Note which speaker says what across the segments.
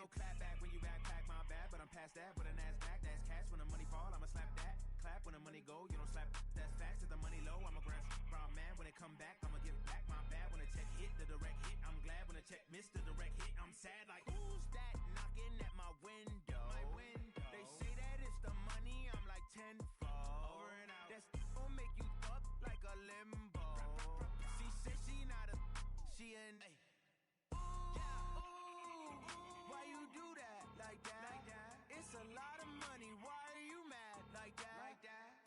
Speaker 1: no clap back when you backpack, my bad. But I'm past that, but an ass back, that's cash. When the money fall, I'ma slap that. Clap when the money go, you don't slap. That's facts. If the money low, I'ma grab brown man. When it come back, I'ma give it back, my bad. When the check hit, the direct hit, I'm glad. When the check missed the direct hit, I'm sad. Like, who's that knocking at my window? They say that it's the money, I'm like tenfold. Over and out. That's gon' make you fuck like a limbo. She said she not a, she an. Why you do that like that? It's a lot of money. Why are you mad like that?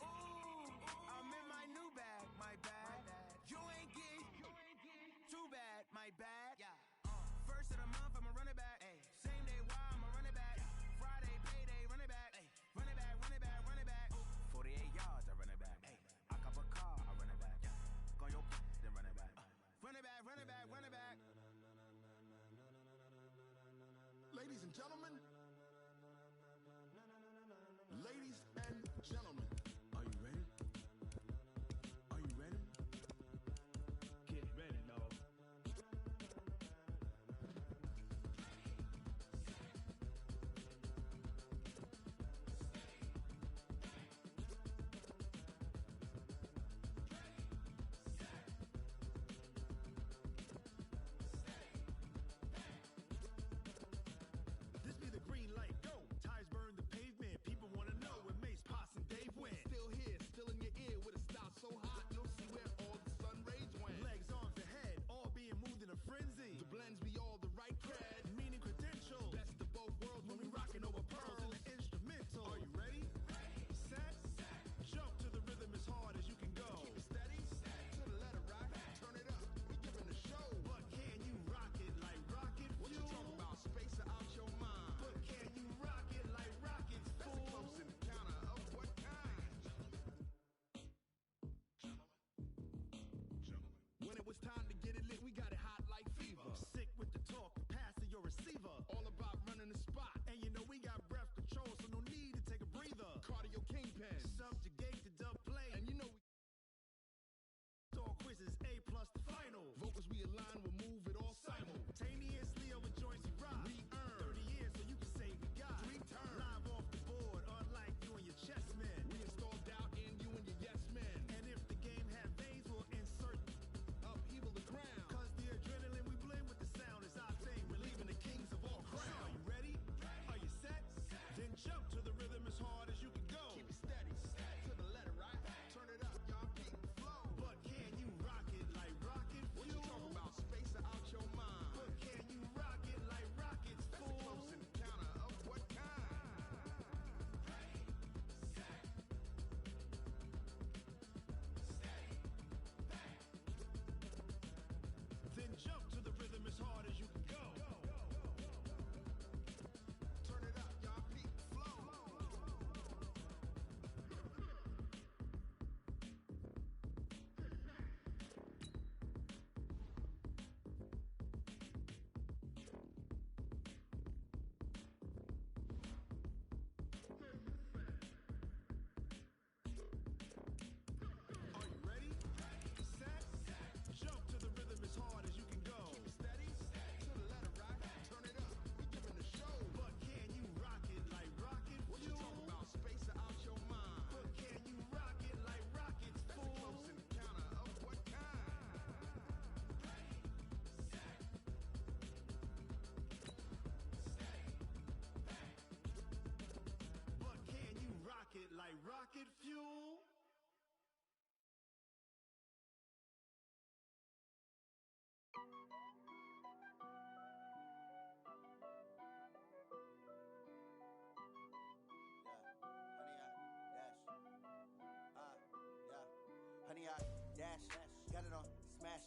Speaker 1: Ooh, I'm in my new bag, my bad. You ain't getting too bad, my bad. First of the month, I'ma run it back. Same day, why I'ma run it back. Friday, payday, run it back. Run it back, run it back, run it back. 48 yards, I run it back. I cop a car, I run it back. Go your then run it back. Run it back, run it back, run it back.
Speaker 2: Ladies and gentlemen, ladies and gentlemen, are you ready? Are you ready? Get ready, dog. This be the green light, go. Ties burn the pavement. People wanna know where Mace, Potts, and Dave went. Still here, still in your ear with a style so hot, you'll see where all the sun rays went. Legs, arms, ahead, all being moved in a frenzy. The blends be all the right cred, meaning credentials. Best of both worlds when we rockin' over pearls in the instrumental. Are you ready? Set, jump to the rhythm as hard as you can go. Keep it steady, to the letter right. Turn it up, we giving the show. But can you rock it like rocket fuel? What you talking about? Space out your mind. But can you rock it like rockets, fool? That's a close encounter of what kind? Gentlemen. When it was time to get it lit, we got it hot like fever. Sick with the talk, pass to your receiver. All about running the spot. And you know we got breath control, so no need to take a breather. Cardio kingpin, subjugate the dub play. And you know we all quizzes, A plus the final. Vocals we align, we'll move it all simultaneously over joints we rock. We earn 30 years, so you can say we got 3 turns. Live off the board, unlike you and your chess men. We install doubt in you and your yes men. And if the game had veins, we'll insert upheaval the ground. Cause the adrenaline we blend with the sound is our thing. We're leaving the kings of all crowns. Are you ready? Are you set? Then jump to the rhythm as hard as you can go. Keep it steady, to the letter right. Turn it up, y'all keep the flow. But can you rock it like rocket fuel? What you talking about? Space out your mind. But can you rock it like rockets, fool? That's a close encounter of what kind? Then jump to the rhythm as hard as you can go. Turn it up, y'all peak flow. Are you ready? Set, jump to the rhythm as hard as you can go. Keep it steady, to the letter right. Turn it up, we giving the show. But can you rock it like rocket fuel? What you talking about? Space out your mind. But can you rock it like rockets, fool? That's a close encounter of what kind? But can you rock it like rocket fuel?
Speaker 3: Honey, I dash, got it on smash,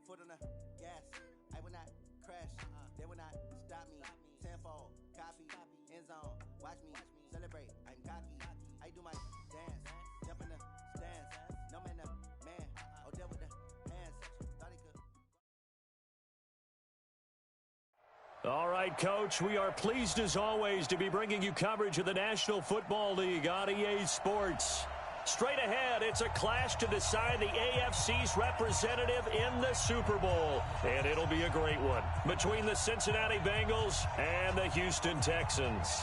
Speaker 3: foot on the gas. I will not crash, they will not stop me. Tenfold, copy, end zone, watch me celebrate. I'm cocky, I do my dance, jump in the stands. No man, the man, oh, deal with the hands. Thought he could.
Speaker 4: All right, Coach, we are pleased as always to be bringing you coverage of the National Football League on EA Sports. Straight ahead, it's a clash to decide the AFC's representative in the Super Bowl. And it'll be a great one between the Cincinnati Bengals and the Houston Texans.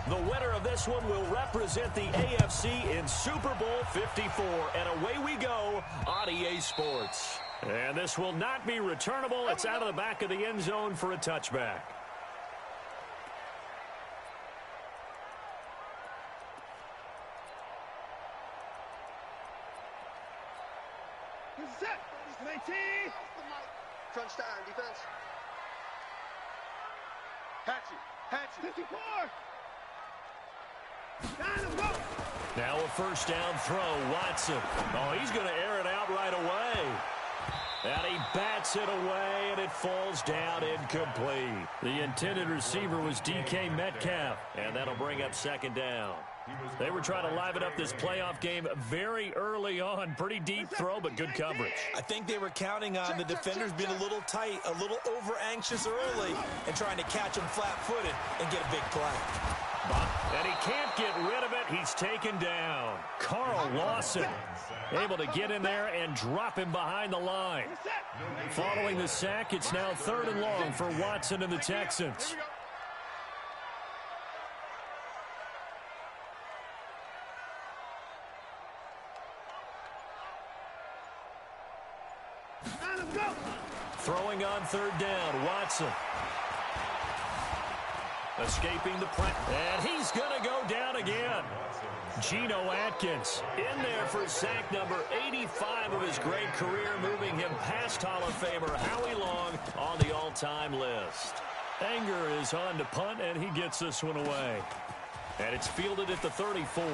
Speaker 4: The winner of this one will represent the AFC in Super Bowl 54. And away we go on EA Sports. And this will not be returnable. It's out of the back of the end zone for a touchback.
Speaker 2: Set. 19.
Speaker 5: Crunch time, defense. Hatchet.
Speaker 2: 54.
Speaker 4: Now a first down throw, Watson. Oh, he's going to air it out right away. And he bats it away, and it falls down incomplete. The intended receiver was DK Metcalf, and that'll bring up second down. They were trying to liven up this playoff game very early on. Pretty deep throw, but good coverage.
Speaker 6: I think they were counting on the defenders being a little tight, a little over-anxious early, and trying to catch him flat-footed and get a big play.
Speaker 4: And he can't get rid of it. He's taken down. Carl Lawson able to get in there and drop him behind the line. Following the sack, it's now 3rd and long for Watson and the Texans. Throwing on 3rd down, Watson. Escaping the press, and he's going to go down again. Geno Atkins in there for sack number 85 of his great career, moving him past Hall of Famer Howie Long on the all-time list. Anger is on to punt, and he gets this one away. And it's fielded at the 34.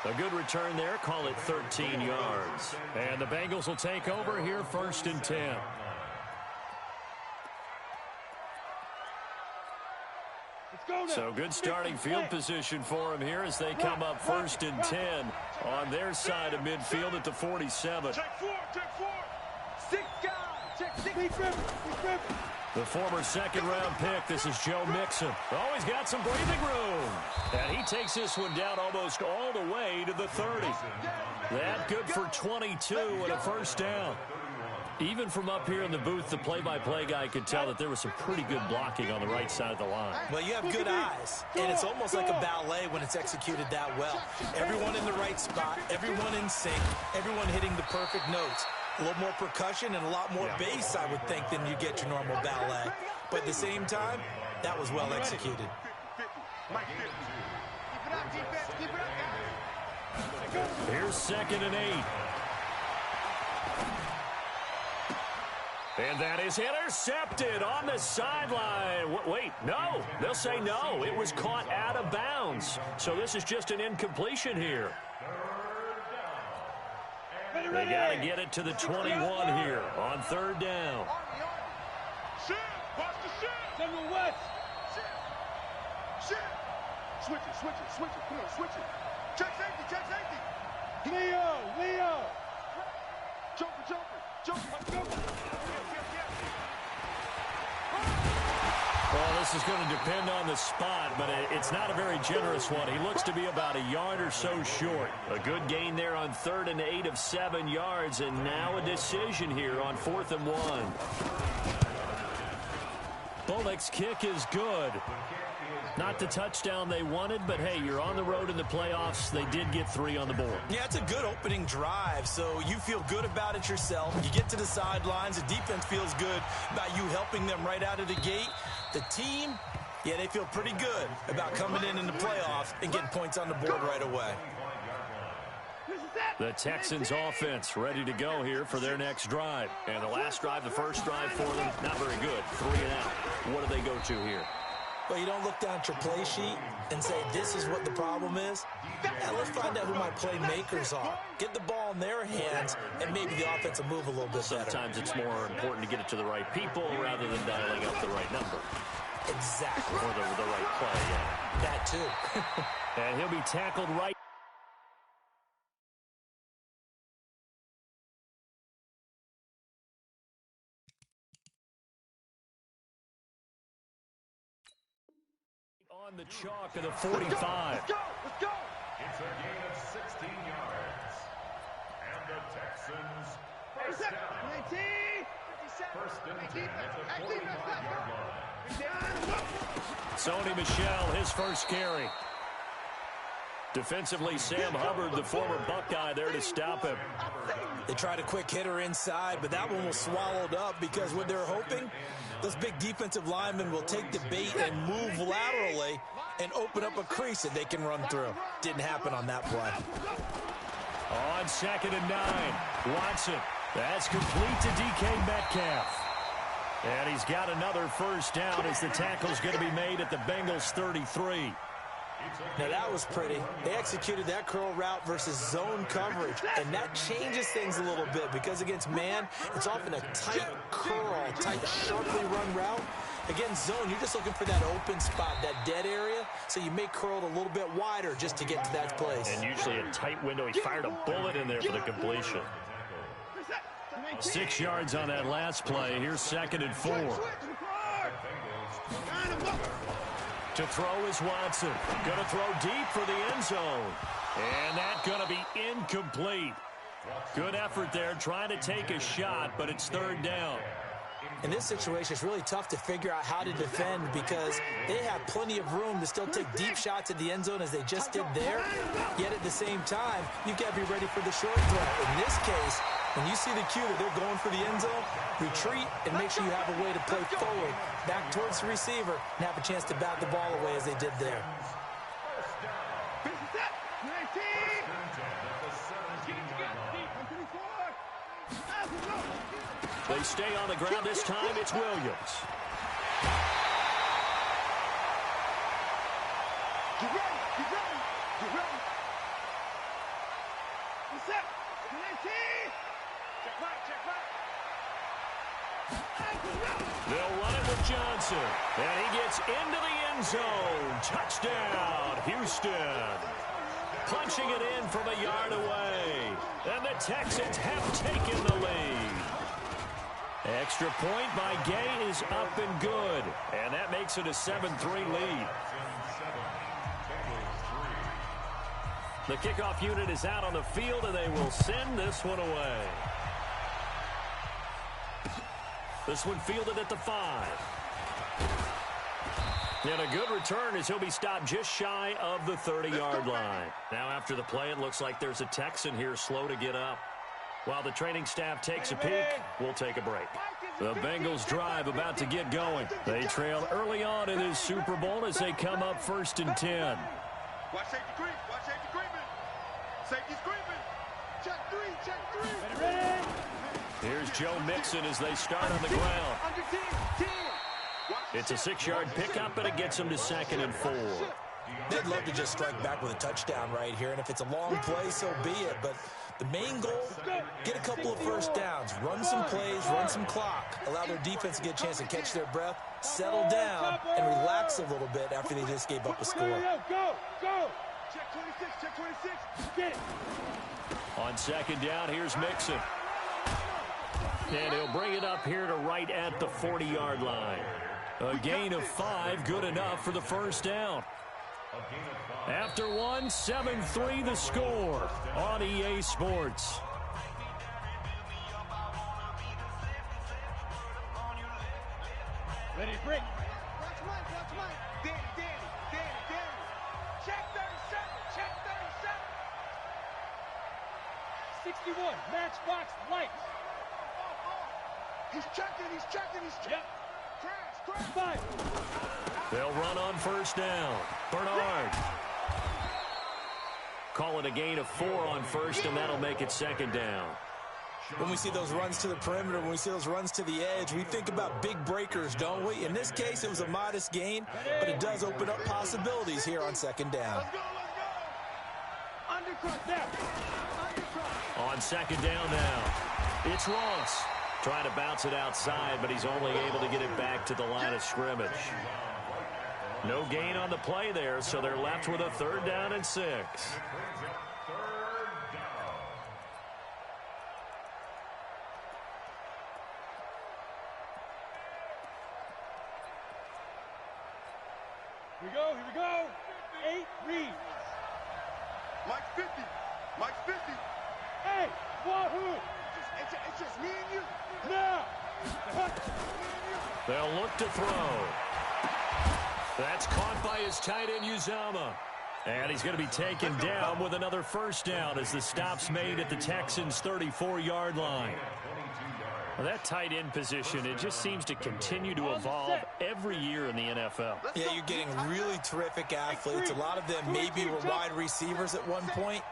Speaker 4: A good return there, call it 13 yards. And the Bengals will take over here, 1st and 10. So good starting field position for him here as they come up 1st and 10 on their side of midfield at the 47.
Speaker 2: Check four. 6 guys. Check 6.
Speaker 4: The former 2nd-round pick, this is Joe Mixon. Oh, he's got some breathing room. And he takes this one down almost all the way to the 30. That good for 22 and a 1st down. Even from up here in the booth, the play-by-play guy could tell that there was some pretty good blocking on the right side of the line.
Speaker 6: Well, you have good eyes, and it's almost like a ballet when it's executed that well. Everyone in the right spot, everyone in sync, everyone hitting the perfect notes. A little more percussion and a lot more bass, I would think, than you get your normal ballet. But at the same time, that was well executed.
Speaker 4: Here's 2nd and 8. And that is intercepted on the sideline. Wait, no. They'll say no. It was caught out of bounds. So this is just an incompletion here. They got to get it to the 21 here on 3rd down.
Speaker 2: Shit! Watch the shit! Number West! Shit! Switch it. Come on, switch it. Check safety. Leo! Jumper.
Speaker 4: Well, this is going to depend on the spot, but it's not a very generous one. He looks to be about a yard or so short. A good gain there on 3rd and 8 of 7 yards, and now a decision here on 4th and 1. Bullock's kick is good. Not the touchdown they wanted, but hey, you're on the road in the playoffs. They did get 3 on the board.
Speaker 6: Yeah, it's a good opening drive, so you feel good about it yourself. You get to the sidelines, the defense feels good about you helping them right out of the gate. The team, yeah, they feel pretty good about coming in the playoffs and getting points on the board right away.
Speaker 4: The Texans offense ready to go here for their next drive. And the last drive, the first drive for them, not very good. 3 and out. What do they go to here?
Speaker 6: Well, you don't look down at your play sheet and say, this is what the problem is. Yeah, let's find out who my playmakers are. Get the ball in their hands, and maybe the offense will move a little bit better.
Speaker 4: Sometimes it's more important to get it to the right people rather than dialing up the right number.
Speaker 6: Exactly.
Speaker 4: Or the right play, yeah.
Speaker 6: That too.
Speaker 4: And he'll be tackled right. On the chalk of the 45.
Speaker 5: Let's go!
Speaker 7: It's a gain of 16 yards. And the Texans first down. First and 10 at the 45-yard line.
Speaker 4: Sony Michel, his first carry. Defensively, Sam Hubbard, the former Buckeye, there to stop him.
Speaker 6: They tried a quick hitter inside, but that one was swallowed up because what they're hoping, those big defensive linemen will take the bait and move laterally and open up a crease that they can run through. Didn't happen on that play.
Speaker 4: On 2nd and 9, Watson. That's complete to DK Metcalf. And he's got another first down as the tackle's going to be made at the Bengals 33.
Speaker 6: Now, that was pretty. They executed that curl route versus zone coverage, and that changes things a little bit because against man, it's often a tight curl, tight, sharply run route. Against zone, you're just looking for that open spot, that dead area, so you may curl it a little bit wider just to get to that place.
Speaker 4: And usually a tight window. He fired a bullet in there for the completion. 6 yards on that last play. Here's 2nd and 4. To throw is Watson. Going to throw deep for the end zone. And that's going to be incomplete. Good effort there, trying to take a shot, but it's 3rd down.
Speaker 6: In this situation, it's really tough to figure out how to defend because they have plenty of room to still take deep shots at the end zone as they just did there. Yet at the same time, you've got to be ready for the short throw. In this case, when you see the cue that they're going for the end zone, retreat and make sure you have a way to play forward, back towards the receiver, and have a chance to bat the ball away as they did there.
Speaker 4: They stay on the ground this time. It's Williams.
Speaker 5: Get ready! What's up?
Speaker 4: They'll run it with Johnson. And he gets into the end zone. Touchdown, Houston. Punching it in from a yard away. And the Texans have taken the lead. Extra point by Gay is up and good. And that makes it a 7-3 lead. The kickoff unit is out on the field, and they will send this one away. This one fielded at the 5. And a good return as he'll be stopped just shy of the 30-yard line. Now after the play, it looks like there's a Texan here slow to get up. While the training staff takes a peek, we'll take a break. The Bengals drive about to get going. They trail early on in this Super Bowl as they come up 1st and 10.
Speaker 5: Watch safety creep. Watch safety creeping. Safety's creeping. Check 3. Check 3. Ready.
Speaker 4: Here's Joe Mixon as they start on the ground. It's a 6-yard pickup, and it gets them to 2nd and 4.
Speaker 6: They'd love to just strike back with a touchdown right here, and if it's a long play, so be it. But the main goal, get a couple of first downs, run some plays, run some clock, allow their defense to get a chance to catch their breath, settle down, and relax a little bit after they just gave up a score.
Speaker 5: Go! Check 26, get it.
Speaker 4: On 2nd down, here's Mixon. And he'll bring it up here to right at the 40-yard line. A gain of 5, good enough for the first down. After one, 7-3 the score on EA Sports.
Speaker 5: Ready to break. Watch Mike. Danny. Check 37. 61, matchbox lights. He's checking. Yep. Crash. 5.
Speaker 4: They'll run on first down. Bernard. Call it a gain of 4 on first, and that'll make it 2nd down.
Speaker 6: When we see those runs to the perimeter, when we see those runs to the edge, we think about big breakers, don't we? In this case, it was a modest gain, but it does open up possibilities here on second down.
Speaker 5: Let's go, let's go. Undercut there. Undercut.
Speaker 4: On second down now, it's Ross. Trying to bounce it outside, but he's only able to get it back to the line of scrimmage. No gain on the play there, so they're left with a 3rd down and 6.
Speaker 5: Here we go. 8 reads. Mike 50. Mike 50. Hey, wahoo. It's just me and you. Now.
Speaker 4: They'll look to throw. That's caught by his tight end, Uzama. And he's going to be taken down with another 1st down as the stop's made at the Texans' 34-yard line. Well, that tight end position, it just seems to continue to evolve every year in the NFL.
Speaker 6: Yeah, you're getting really terrific athletes. A lot of them maybe were wide receivers at one point.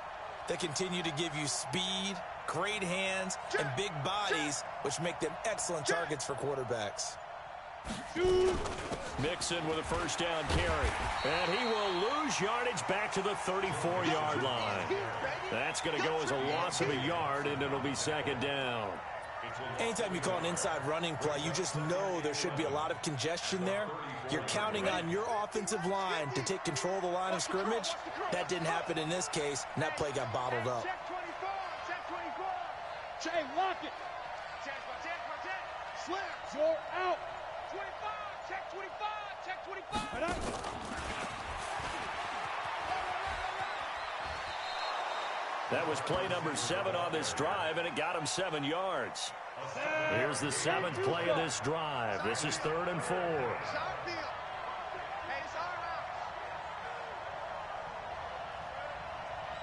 Speaker 6: They continue to give you speed, great hands, and big bodies, which make them excellent targets for quarterbacks.
Speaker 4: Mixon with a 1st down carry. And he will lose yardage back to the 34-yard line. That's going to go as a loss of a yard, and it'll be 2nd down.
Speaker 6: Anytime you call an inside running play, you just know there should be a lot of congestion there. You're counting on your offensive line to take control of the line of scrimmage. That didn't happen in this case, and that play got bottled up.
Speaker 5: Check 24. Check 24. Jay, lock it. Check. Slam. You're out. 25. Check 25. Check 25. Right up.
Speaker 4: That was play number 7 on this drive, and it got him 7 yards. Here's the 7th play of this drive. This is 3rd and 4.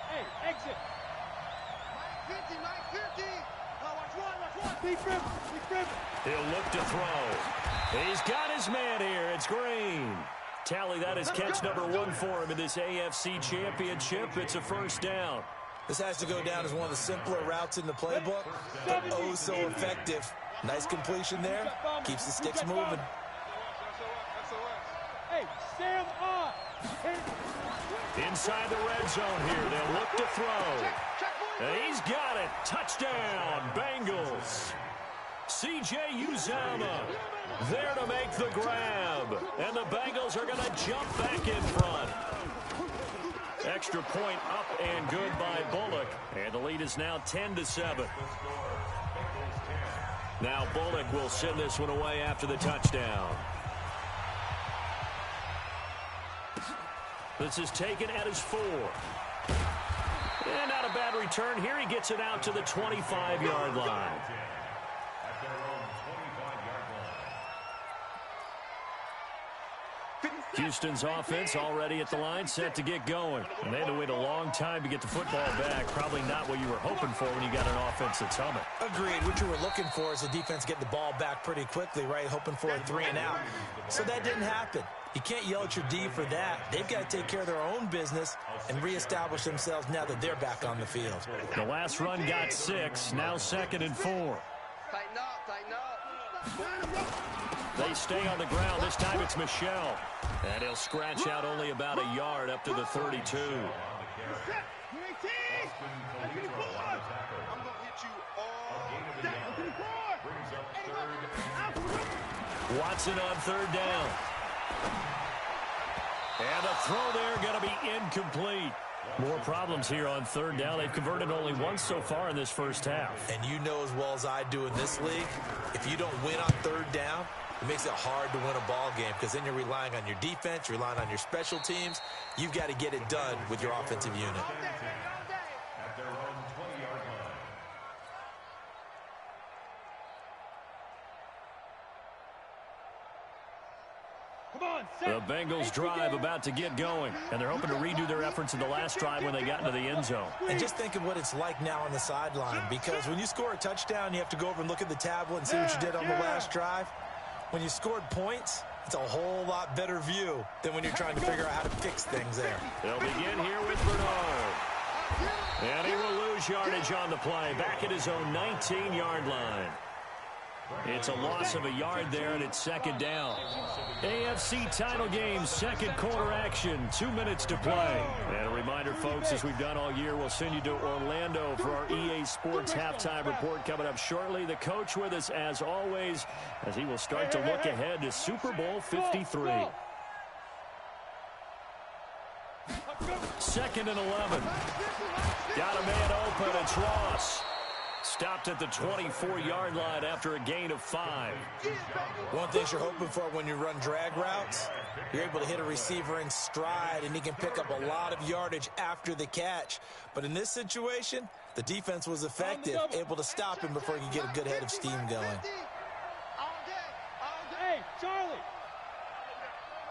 Speaker 5: Hey, exit. Mike 50. Watch one. Be driven.
Speaker 4: He'll look to throw. He's got his man here. It's Green. Tally, that is catch number 1 for him in this AFC Championship. It's a 1st down.
Speaker 6: This has to go down as one of the simpler routes in the playbook, but oh so effective. Nice completion there. Keeps the sticks moving.
Speaker 5: Hey, Sam on.
Speaker 4: Inside the red zone here. They'll look to throw. And he's got it. Touchdown, Bengals. C.J. Uzama there to make the grab. And the Bengals are going to jump back in front. Extra point up and good by Bullock. And the lead is now 10-7. Now Bullock will send this one away after the touchdown. This is taken at his 4. And not a bad return. Here he gets it out to the 25-yard line. Houston's offense already at the line, set to get going. And they had to wait a long time to get the football back. Probably not what you were hoping for when you got an offense that's humming.
Speaker 6: Agreed. What you were looking for is the defense getting the ball back pretty quickly, right? Hoping for a 3 and out. So that didn't happen. You can't yell at your D for that. They've got to take care of their own business and reestablish themselves now that they're back on the field.
Speaker 4: The last run got 6. Now 2nd and 4.
Speaker 5: Tighten up.
Speaker 4: They stay on the ground. This time it's Michelle. And he'll scratch out only about a yard up to the 32. Watson on 3rd down. And the throw there going to be incomplete. More problems here on 3rd down. They've converted only once so far in this first half.
Speaker 6: And you know as well as I do in this league, if you don't win on 3rd down, it makes it hard to win a ball game because then you're relying on your defense, you're relying on your special teams. You've got to get it done with your offensive unit.
Speaker 7: At their own 20-yard line.
Speaker 4: The Bengals drive about to get going, and they're hoping to redo their efforts in the last drive when they got into the end zone.
Speaker 6: And just think of what it's like now on the sideline, because when you score a touchdown, you have to go over and look at the tablet and see what you did on the last drive. When you scored points, it's a whole lot better view than when you're trying to figure out how to fix things there.
Speaker 4: They'll begin here with Bernard. And he will lose lose yardage on the play. Back at his own 19-yard line. It's a loss of a yard there, and it's second down. AFC title game, second quarter action, 2 minutes to play. And a reminder, folks, as we've done all year, we'll send you to Orlando for our EA Sports halftime report coming up shortly. The coach with us, as always, as he will start to look ahead to Super Bowl 53. Second and 11. Got a man open. It's Ross. Stopped at the 24-yard line after a gain of 5.
Speaker 6: One thing you're hoping for when you run drag routes, you're able to hit a receiver in stride, and he can pick up a lot of yardage after the catch. But in this situation, the defense was effective, able to stop him before he could get a good head of steam going.
Speaker 8: Hey, Charlie.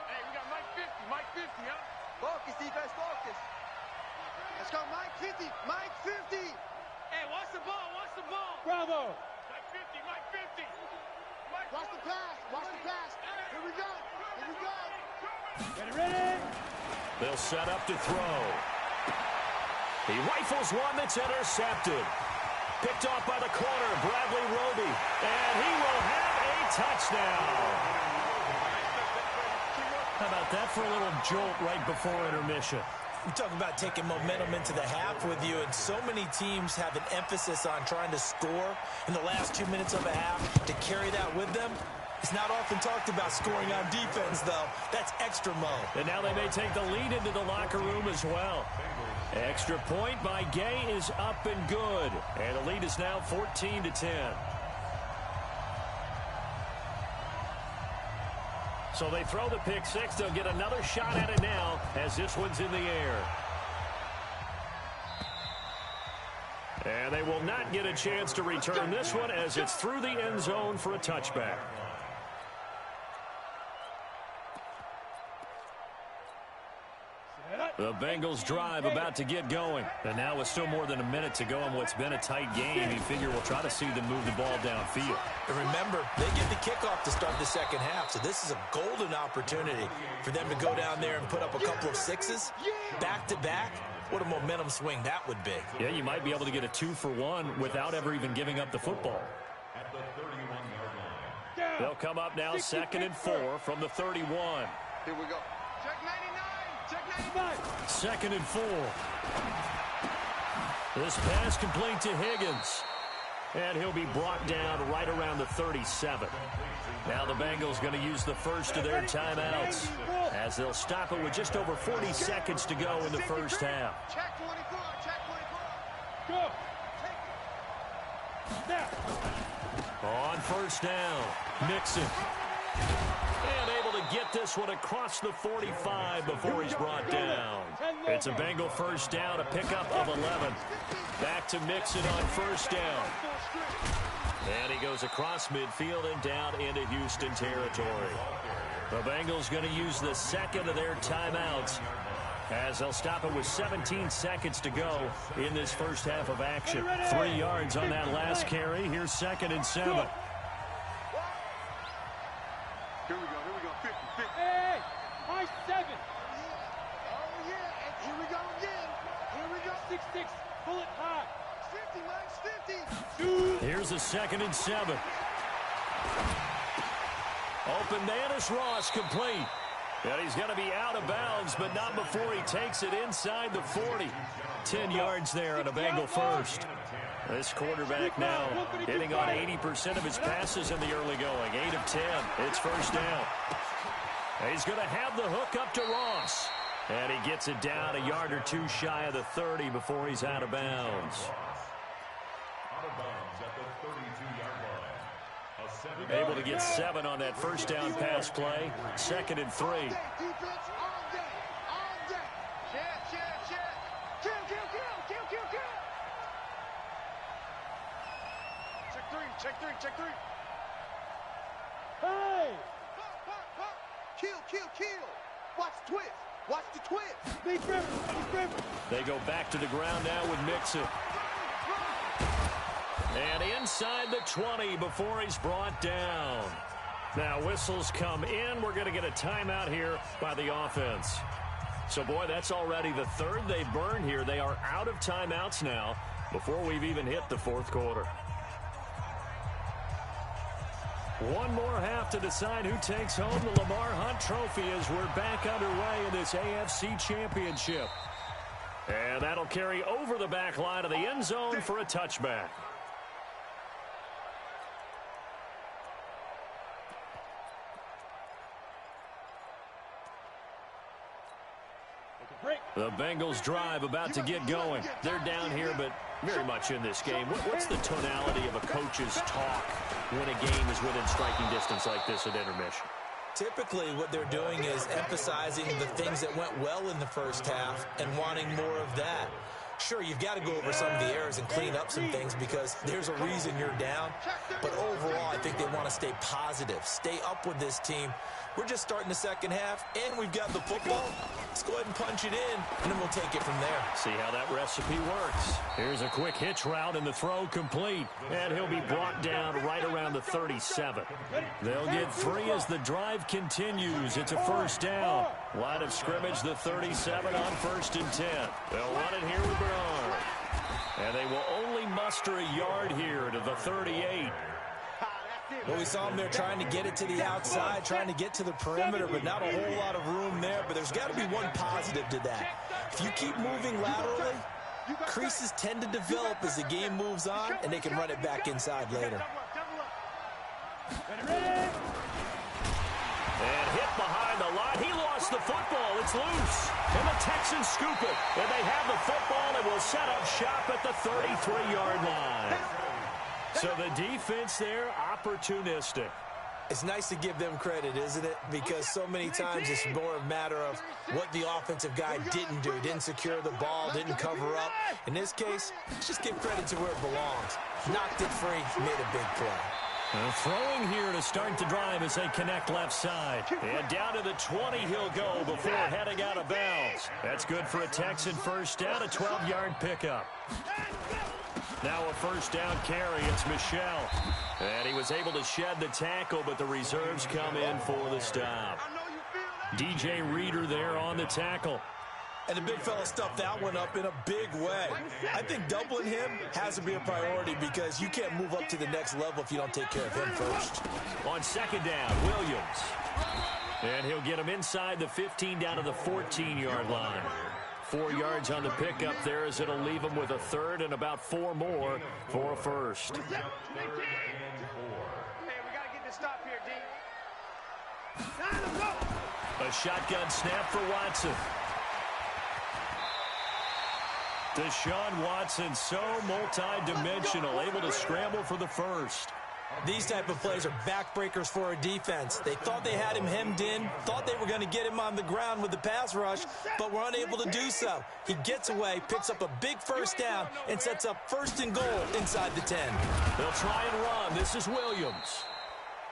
Speaker 5: Hey, we got Mike 50, Mike 50, huh? Focus, defense, focus. Let's go, Mike 50, Mike 50. Hey, watch the ball, watch the ball.
Speaker 8: Bravo.
Speaker 5: Mike 50, Mike 50. Mike, watch the pass, watch the pass. Here we go, here we go.
Speaker 8: Get it ready.
Speaker 4: They'll set up to throw. He rifles one that's intercepted. Picked off by the corner, Bradley Roby. And he will have a touchdown. How about that for a little jolt right before intermission?
Speaker 6: We talk about taking momentum into the half with you, and so many teams have an emphasis on trying to score in the last 2 minutes of a half to carry that with them. It's not often talked about scoring on defense, though. That's extra mode.
Speaker 4: And now they may take the lead into the locker room as well. Extra point by Gay is up and good. And the lead is now 14-10. So they throw the pick six. They'll get another shot at it now as this one's in the air. And they will not get a chance to return this one as it's through the end zone for a touchback. The Bengals drive about to get going. And now with still more than a minute to go in what's been a tight game, you figure we'll try to see them move the ball downfield.
Speaker 6: And remember, they get the kickoff to start the second half, so this is a golden opportunity for them to go down there and put up a couple of sixes back-to-back. What a momentum swing that would be.
Speaker 4: Yeah, you might be able to get a 2-for-1 without ever even giving up the football.
Speaker 7: At the 31-yard line.
Speaker 4: They'll come up now 2nd and 4 from the 31.
Speaker 5: Here we go. Check 99, check 95.
Speaker 4: 2nd and 4. This pass complete to Higgins. And he'll be brought down right around the 37. Now the Bengals going to use the first of their timeouts as they'll stop it with just over 40 seconds to go in the first half.
Speaker 5: Check 24, check 24.
Speaker 8: Go. Snap.
Speaker 4: On first down, Mixon. And able to get this one across the 45 before he's brought down. It's a Bengal first down, a pickup of 11. Back to Mixon on first down. And he goes across midfield and down into Houston territory. The Bengals going to use the second of their timeouts as they'll stop it with 17 seconds to go in this first half of action. 3 yards on that last carry. Here's 2nd and 7.
Speaker 5: Here we go, 50, 50.
Speaker 8: Hey, high 7.
Speaker 5: Oh, yeah, and here we go again. Here we go.
Speaker 8: 6-6, pull it high.
Speaker 5: 50, Mike, 50.
Speaker 4: Here's a 2nd and 7. Open Dennis Ross complete. And he's going to be out of bounds, but not before he takes it inside the 40. 10 yards there on a Bengal first. This quarterback now hitting on 80% of his passes in the early going. 8 of 10. It's first down. He's going to have the hook up to Ross. And he gets it down a yard or two shy of the 30 before he's out of bounds.
Speaker 7: Out of bounds at the 32-yard line.
Speaker 4: Able to get 7 on that first down pass play. 2nd and 3.
Speaker 5: Defense all day, all day. Check. Kill. Check 3.
Speaker 8: Hey.
Speaker 5: Kill. Watch the twist. Watch the twist.
Speaker 8: Big River.
Speaker 4: They go back to the ground now with Mixon. And inside the 20 before he's brought down. Now whistles come in. We're going to get a timeout here by the offense. So, boy, that's already the third they burn here. They are out of timeouts now. before we've even hit the fourth quarter. One more half to decide who takes home the Lamar Hunt Trophy as we're back underway in this AFC Championship. And that'll carry over the back line of the end zone for a touchback. The Bengals drive about to get going. They're down here, but very much in this game. What's the tonality of a coach's talk when a game is within striking distance like this at intermission?
Speaker 6: Typically, what they're doing is emphasizing the things that went well in the first half and wanting more of that. Sure, you've got to go over some of the errors and clean up some things because there's a reason you're down. But overall, I think they want to stay positive, stay up with this team. We're just starting the second half, and we've got the football. Let's go ahead and punch it in, and then we'll take it from there.
Speaker 4: See how that recipe works. Here's a quick hitch route, and the throw complete. And he'll be brought down right around the 37. They'll get 3 as the drive continues. It's a first down. Line of scrimmage, the 37 on 1st and 10. They'll run it here with Bernard. And they will only muster a yard here to the 38.
Speaker 6: Well, we saw them there trying to get it to the outside, trying to get to the perimeter, but not a whole lot of room there. But there's got to be one positive to that. If you keep moving laterally, creases tend to develop as the game moves on, and they can run it back inside later.
Speaker 4: And hit behind the line. He lost the football. It's loose. And the Texans scoop it. And they have the football and will set up shop at the 33-yard line. So the defense there, opportunistic.
Speaker 6: It's nice to give them credit, isn't it? Because so many times it's more a matter of what the offensive guy didn't do. Didn't secure the ball, didn't cover up. In this case, just give credit to where it belongs. Knocked it free, made a big play.
Speaker 4: Throwing here to start the drive as they connect left side. And down to the 20 he'll go before heading out of bounds. That's good for a Texan first down, a 12-yard pickup. Now a first down carry. It's Michelle. And he was able to shed the tackle, but the reserves come in for the stop. DJ Reader there on the tackle.
Speaker 6: And the big fella stuffed that one up in a big way. I think doubling him has to be a priority because you can't move up to the next level if you don't take care of him first.
Speaker 4: On second down, Williams. And he'll get him inside the 15 down to the 14-yard line. 4 yards on the pickup there as it'll leave him with a third and about 4 more for a first.
Speaker 5: Hey, we got to get this stop here, D.
Speaker 4: A shotgun snap for Watson. Deshaun Watson, so multi-dimensional, able to scramble for the first.
Speaker 6: These type of plays are backbreakers for a defense. They thought they had him hemmed in, thought they were going to get him on the ground with the pass rush, but were unable to do so. He gets away, picks up a big first down, and sets up 1st and goal inside the 10.
Speaker 4: They'll try and run. This is Williams.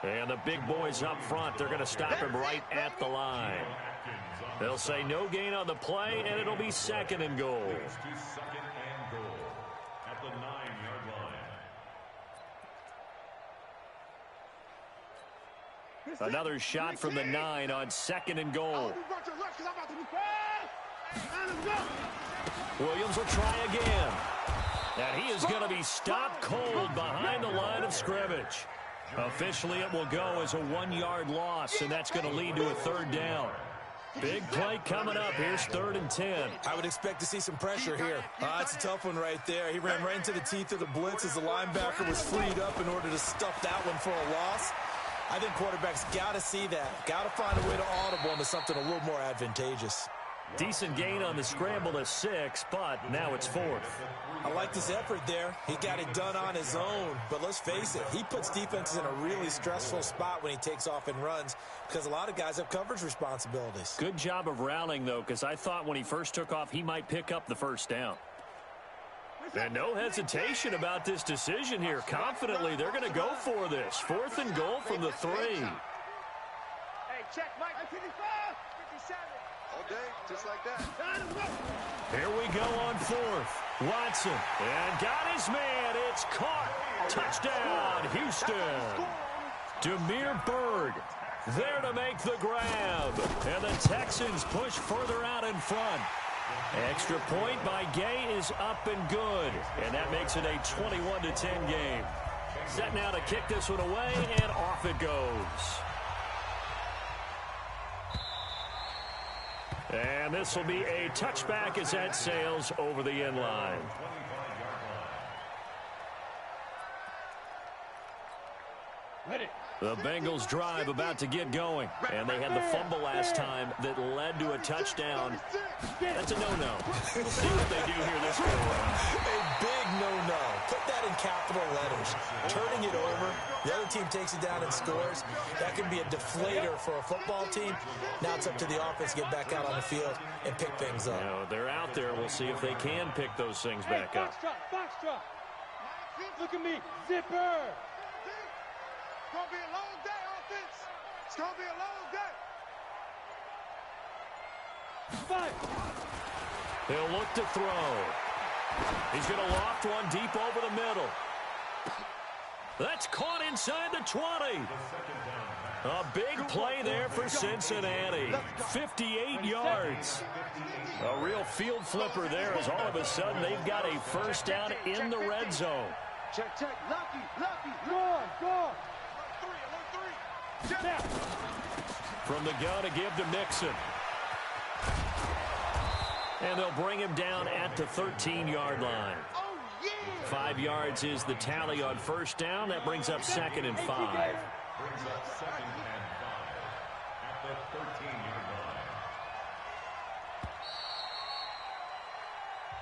Speaker 4: And the big boys up front, they're going to stop him right at the line. They'll say no gain on the play, and it'll be 2nd and goal.
Speaker 7: At the 9-yard line.
Speaker 4: Another shot from the 9 on 2nd and goal. Williams will try again. And he is going to be stopped cold behind the line of scrimmage. Officially, it will go as a 1-yard loss, and that's going to lead to a 3rd down. Big play coming up. Here's 3rd and 10.
Speaker 6: I would expect to see some pressure here. That's a tough one right there. He ran right into the teeth of the blitz as the linebacker was freed up in order to stuff that one for a loss. I think quarterbacks got to see that. Got to find a way to audible into something a little more advantageous.
Speaker 4: Decent gain on the scramble to 6, but now it's 4th.
Speaker 6: I like this effort there. He got it done on his own. But let's face it, he puts defenses in a really stressful spot when he takes off and runs because a lot of guys have coverage responsibilities.
Speaker 4: Good job of rallying, though, because I thought when he first took off, he might pick up the first down. And no hesitation about this decision here. Confidently, they're going to go for this. 4th and goal from the 3.
Speaker 5: Hey, check, Mike. 57. All day, just like that.
Speaker 4: Here we go on 4th. Watson. And got his man. It's caught. Touchdown, Houston. Demir Berg there to make the grab. And the Texans push further out in front. Extra point by Gay is up and good. And that makes it a 21-10 game. Set now to kick this one away, and off it goes. And this will be a touchback as that sails over the end line. The Bengals drive about to get going, and they had the fumble last time that led to a touchdown. That's a no-no. We'll see what they do here this go around.
Speaker 6: A big no-no. Put that in capital letters. Turning it over, the other team takes it down and scores. That can be a deflator for a football team. Now it's up to the offense to get back out on the field and pick things up.
Speaker 4: Now, they're out there. We'll see if they can pick those things back up.
Speaker 8: Foxtrot. Look at me. Zipper.
Speaker 5: It's going to be a long day, offense. It's going to be a long day.
Speaker 8: 5.
Speaker 4: He'll look to throw. He's going to loft one deep over the middle. That's caught inside the 20. A big play there for Cincinnati. 58 yards. A real field flipper there as all of a sudden they've got a first down in the red zone.
Speaker 5: Check. Lucky.
Speaker 8: Go.
Speaker 4: From the gun to give to Mixon. And they'll bring him down at the 13-yard line. 5 yards is the tally on first down. That brings up 2nd and 5.
Speaker 7: Brings up 2nd and 5 at the 13-yard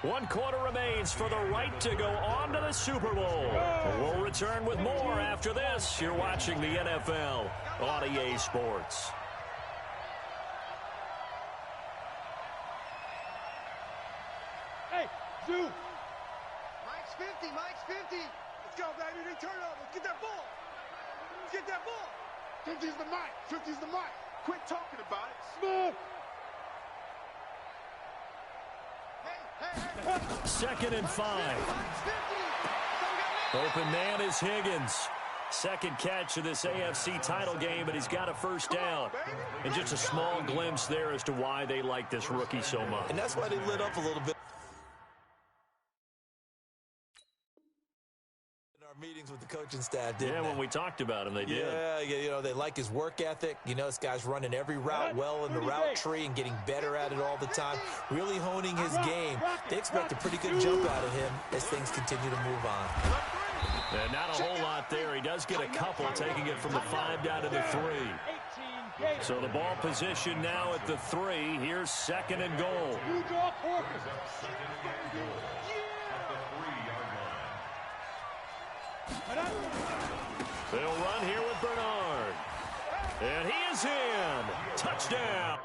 Speaker 7: line.
Speaker 4: 1 quarter remains for the right to go on to the Super Bowl. We'll return with more after this. You're watching the NFL on EA Sports.
Speaker 8: Hey, Zoo.
Speaker 5: Mike's 50. Let's go, baby. They turn over. Let's get that ball. 50's the Mike. Quit talking about it.
Speaker 8: Smoke.
Speaker 5: Hey.
Speaker 4: 2nd and 5. Open man is Higgins. Second catch of this AFC title game, but he's got a first down. And just a small glimpse there as to why they like this rookie so much.
Speaker 6: And that's why they lit up a little bit. In our meetings with the coaching staff, didn't they?
Speaker 4: When we talked about him, they did.
Speaker 6: Yeah, you know, they like his work ethic. You know, this guy's running every route well in the route tree and getting better at it all the time, really honing his game. They expect a pretty good jump out of him as things continue to move on.
Speaker 4: And not a whole lot there. He does get a couple, taking it from the 5 down to the 3. So the ball position now at the 3. Here's 2nd and goal. They'll run here with Bernard. And he is in. Touchdown.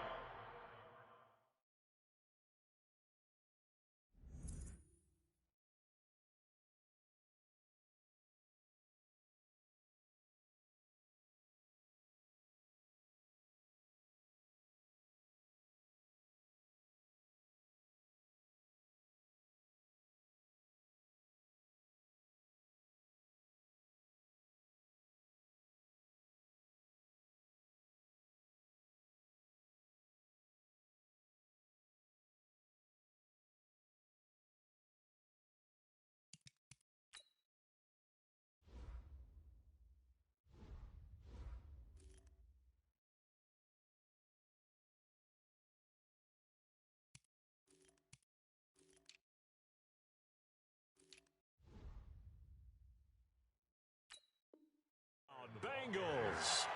Speaker 4: Bengals.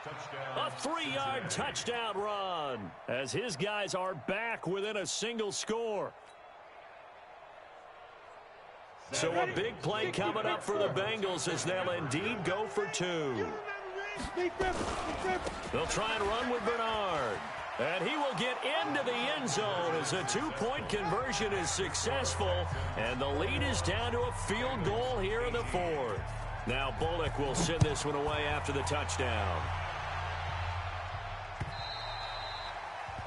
Speaker 4: A 3-yard touchdown run as his guys are back within a single score. So a big play coming up for the Bengals as they'll indeed go for 2. They'll try and run with Bernard. And he will get into the end zone as a 2-point conversion is successful. And the lead is down to a field goal here in the 4th. Now Bullock will send this one away after the touchdown.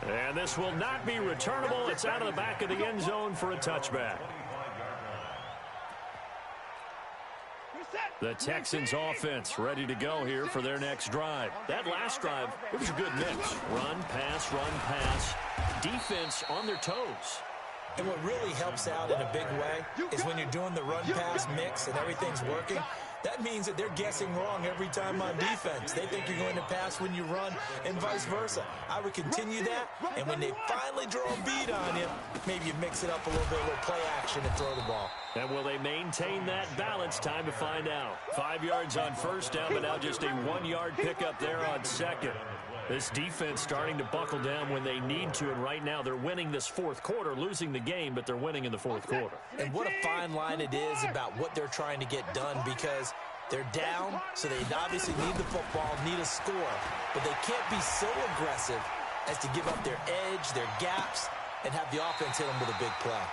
Speaker 4: And this will not be returnable. It's out of the back of the end zone for a touchback. The Texans offense ready to go here for their next drive. That last drive, it was a good mix. Run, pass, defense on their toes.
Speaker 6: And what really helps out in a big way is when you're doing the run-pass mix and everything's working, that means that they're guessing wrong every time on defense. They think you're going to pass when you run and vice versa. I would continue that, and when they finally draw a bead on you, maybe you mix it up a little bit, a little play action and throw the ball.
Speaker 4: And will they maintain that balance? Time to find out. 5 yards on first down, but now just a 1-yard pickup there on second. This defense starting to buckle down when they need to, and right now they're winning this fourth quarter, losing the game, but they're winning in the fourth quarter.
Speaker 6: And what a fine line it is about what they're trying to get done, because they're down, so they obviously need the football, need a score, but they can't be so aggressive as to give up their edge, their gaps, and have the offense hit them with a big play.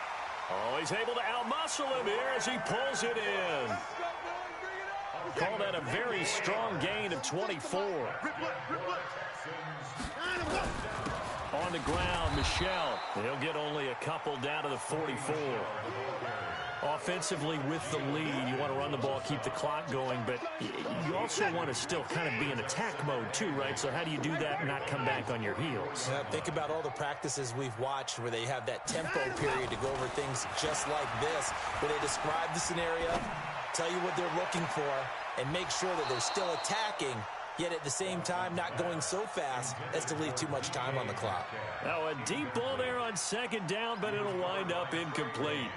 Speaker 4: Oh, he's able to outmuscle him here as he pulls it in. Call that a very strong gain of 24. On the ground, Michel. He'll get only a couple down to the 44. Offensively with the lead, you want to run the ball, keep the clock going, but you also want to still kind of be in attack mode too, right? So how do you do that and not come back on your heels?
Speaker 6: Think about all the practices we've watched where they have that tempo period to go over things just like this, where they describe the scenario, tell you what they're looking for, and make sure that they're still attacking, yet at the same time not going so fast as to leave too much time on the clock.
Speaker 4: Now a deep ball there on second down, but it'll wind up incomplete.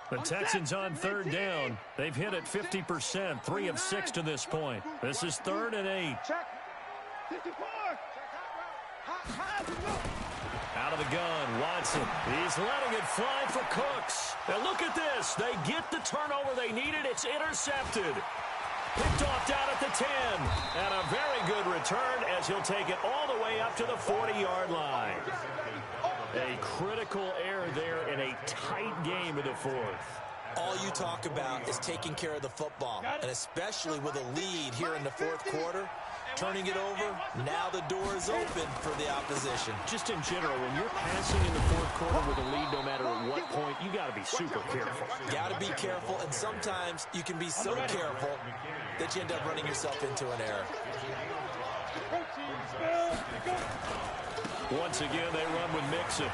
Speaker 4: The Texans on third down. They've hit it 50%, 3 of 6 to this point. This is 3rd and 8.
Speaker 8: Check. 54.
Speaker 4: Out of the gun, Watson. He's letting it fly for Cooks. Now look at this. They get the turnover they needed. It's intercepted. Picked off down at the 10. And a very good return as he'll take it all the way up to the 40-yard line. A critical error there in a tight game in the fourth.
Speaker 6: All you talk about is taking care of the football, and especially with a lead here in the fourth quarter, turning it over, now the door is open for the opposition.
Speaker 4: Just in general, when you're passing in the fourth quarter with a lead, no matter at what point, you got to be super careful.
Speaker 6: Got to be careful, and sometimes you can be so careful that you end up running yourself into an error.
Speaker 4: Once again, they run with Mixon.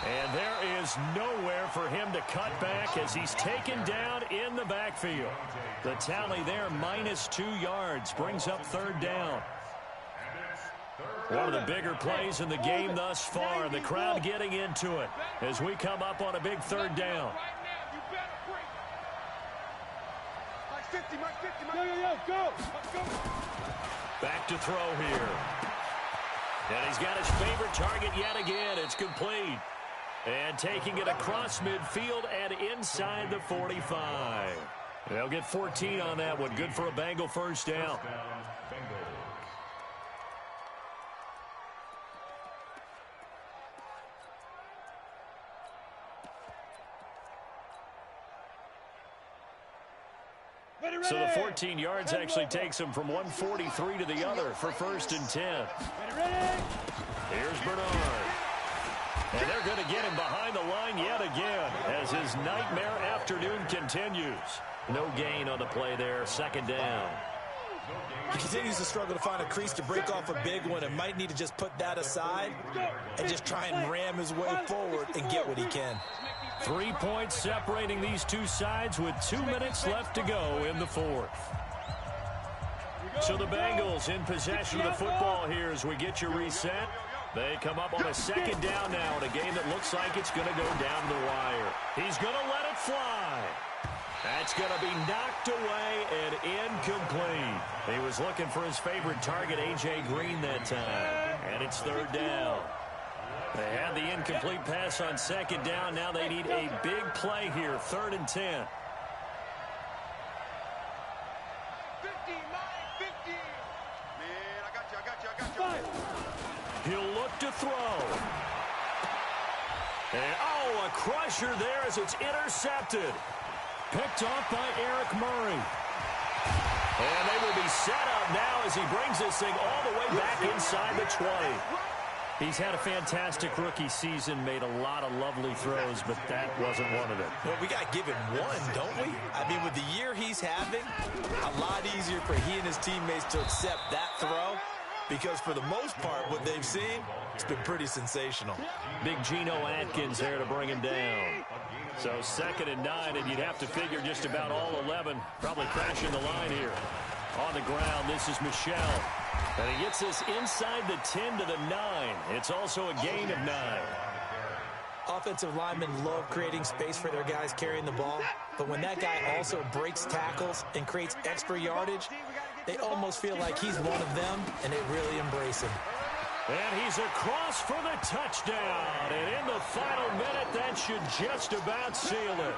Speaker 4: And there is nowhere for him to cut back as he's taken down in the backfield. The tally there, -2 yards, brings up third down. One of the bigger plays in the game thus far, and the crowd getting into it as we come up on a big third down.
Speaker 8: Go.
Speaker 4: Back to throw here. And he's got his favorite target yet again. It's complete. And taking it across midfield and inside the 45. They'll get 14 on that one. Good for a Bengal first down. So the 14 yards actually takes him from 143 to the other for 1st and 10. Here's Bernard. And they're going to get him behind the line yet again as his nightmare afternoon continues. No gain on the play there, 2nd down.
Speaker 6: He continues to struggle to find a crease to break off a big one and might need to just put that aside and just try and ram his way forward and get what he can.
Speaker 4: 3 points separating these two sides with 2 minutes left to go in the fourth. So the Bengals in possession of the football here as we get your reset. They come up on a 2nd down now in a game that looks like it's going to go down the wire. He's going to let it fly. That's going to be knocked away and incomplete. He was looking for his favorite target, A.J. Green, that time. And it's 3rd down. They had the incomplete pass on 2nd down. Now they need a big play here, 3rd and 10.
Speaker 5: 50, 50. Man, I got you.
Speaker 4: He'll look to throw. And, oh, a crusher there as it's intercepted. Picked off by Eric Murray. And they will be set up now as he brings this thing all the way back inside the 20. He's had a fantastic rookie season, made a lot of lovely throws, but that wasn't one of them.
Speaker 6: Well, we got to give him one, don't we? I mean, with the year he's having, a lot easier for he and his teammates to accept that throw because for the most part, what they've seen, it's been pretty sensational.
Speaker 4: Big Geno Atkins there to bring him down. So 2nd and 9, and you'd have to figure just about all 11 probably crashing the line here. On the ground, this is Michel. And he gets this inside the 10 to the 9. It's also a gain of 9.
Speaker 6: Offensive linemen love creating space for their guys carrying the ball, but when that guy also breaks tackles and creates extra yardage, they almost feel like he's one of them, and they really embrace him.
Speaker 4: And he's across for the touchdown. And in the final minute, that should just about seal it.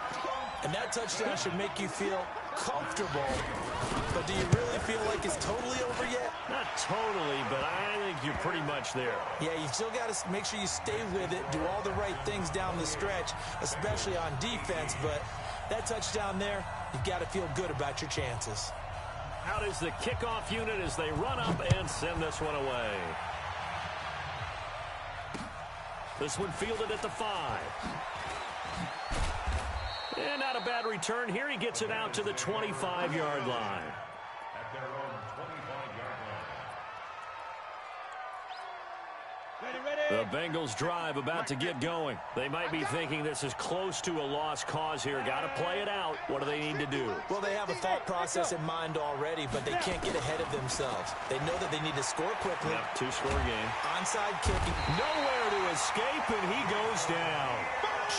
Speaker 6: And that touchdown should make you feel comfortable. But do you really feel like it's totally over yet?
Speaker 4: Not totally, but I think you're pretty much there.
Speaker 6: Yeah, you still got to make sure you stay with it, do all the right things down the stretch, especially on defense. But that touchdown there, you've got to feel good about your chances.
Speaker 4: Out is the kickoff unit as they run up and send this one away. This one fielded at the 5. And not a bad return here. He gets it out to the 25-yard line.
Speaker 7: At their own 25-yard line.
Speaker 4: The Bengals drive about to get going. They might be thinking this is close to a lost cause here. Got to play it out. What do they need to do?
Speaker 6: Well, they have a thought process in mind already, but they can't get ahead of themselves. They know that they need to score quickly.
Speaker 4: Yep, 2-score game.
Speaker 6: Onside kicking.
Speaker 4: Nowhere to escape, and he goes down.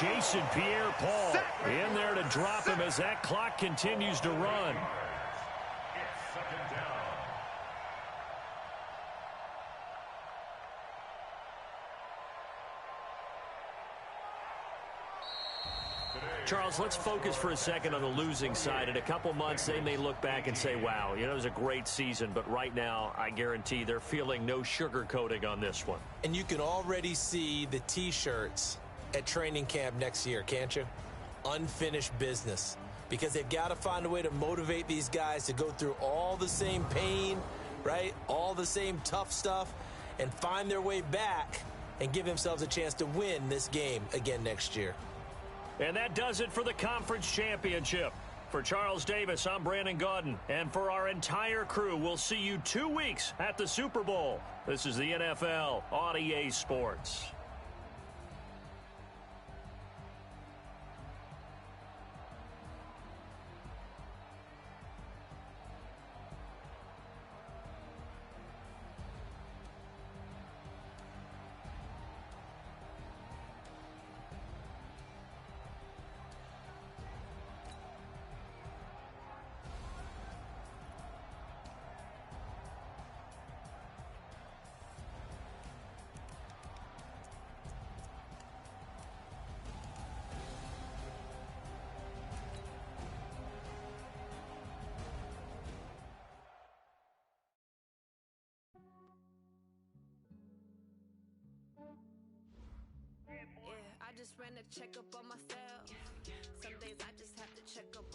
Speaker 4: Jason Pierre-Paul in there to drop him as that clock continues to run.
Speaker 7: It's 2nd down.
Speaker 4: Charles, let's focus for a second on the losing side. In a couple months, they may look back and say, wow, it was a great season. But right now, I guarantee they're feeling no sugarcoating on this one.
Speaker 6: And you can already see the T-shirts at training camp next year, can't you? Unfinished business. Because they've got to find a way to motivate these guys to go through all the same pain, right? All the same tough stuff, and find their way back and give themselves a chance to win this game again next year.
Speaker 4: And that does it for the conference championship. For Charles Davis, I'm Brandon Gaudin. And for our entire crew, we'll see you 2 weeks at the Super Bowl. This is the NFL on EA Sports.
Speaker 9: I just ran a checkup on myself. Some days I just have to check up